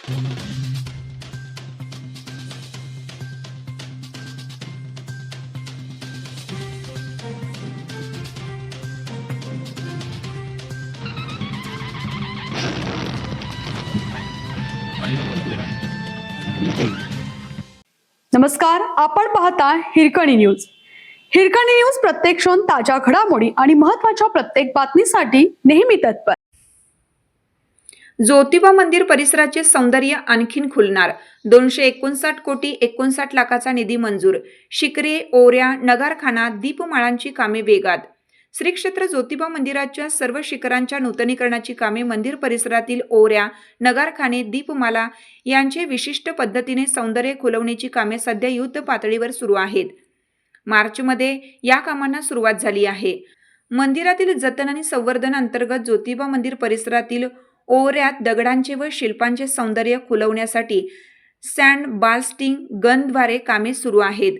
नमस्कार, आपण पाहता हिरकणी न्यूज. हिरकणी न्यूज प्रत्येक क्षण ताज्या घडामोडी आणि महत्त्वाच्या प्रत्येक बातमीसाठी नेहमी तत्पर. ज्योतिबा मंदिर परिसराचे सौंदर्य आणखीन खुलणार. 259 कोटी 59 लाखाचा निधी मंजूर. शिकरे, ओऱ्या, नगारखाना, दीपमाळांची कामे वेगात. श्री क्षेत्र ज्योतिबा मंदिराच्या सर्व शिखरांच्या नूतनीकरणाची कामे मंदिर परिसरातील ओऱ्या, नगारखाने, दीपमाला यांचे विशिष्ट पद्धतीने सौंदर्य खुलवण्याची कामे सध्या युद्ध पातळीवर सुरू आहेत. मार्चमध्ये या कामांना सुरुवात झाली आहे. मंदिरातील जतन आणि संवर्धन अंतर्गत ज्योतिबा मंदिर परिसरातील ओऱ्यात दगडांचे व शिल्पांचे सौंदर्य खुलवण्यासाठी सँड बाल्स्टिंग गनद्वारे कामे सुरू आहेत.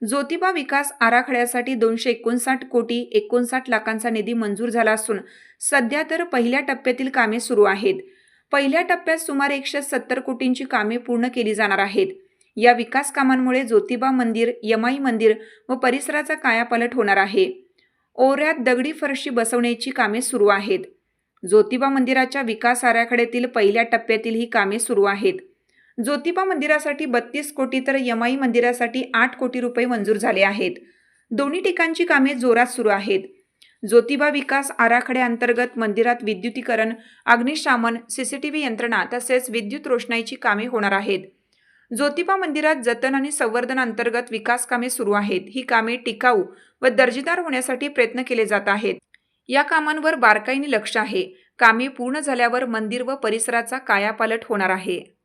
ज्योतिबा विकास आराखड्यासाठी 259 कोटी 59 लाखांचा निधी मंजूर झाला असून सध्या तर पहिल्या टप्प्यातील कामे सुरू आहेत. पहिल्या टप्प्यात सुमारे 170 कोटींची कामे पूर्ण केली जाणार आहेत. या विकास कामांमुळे ज्योतिबा मंदिर, यमाई मंदिर व परिसराचा कायापालट होणार आहे. ओऱ्यात दगडी फरशी बसवण्याची कामे सुरू आहेत. ज्योतिबा मंदिराच्या विकास आराखड्यातील पहिल्या टप्प्यातील ही कामे सुरू आहेत. ज्योतिबा मंदिरासाठी 32 कोटी तर यमाई मंदिरासाठी 8 कोटी रुपये मंजूर झाले आहेत. दोन्ही ठिकाणची कामे जोरात सुरू आहेत. ज्योतिबा विकास आराखड्याअंतर्गत मंदिरात विद्युतीकरण, अग्निशामन, सीसीटीव्ही यंत्रणा तसेच विद्युत रोषणाईची कामे होणार आहेत. ज्योतिबा मंदिरात जतन आणि संवर्धन अंतर्गत विकास कामे सुरू आहेत. ही कामे टिकाऊ व दर्जेदार होण्यासाठी प्रयत्न केले जात आहेत. या कामांवर बारकाईने लक्ष आहे. कामे पूर्ण झाल्यावर मंदिर व परिसराचा कायापालट होणार आहे.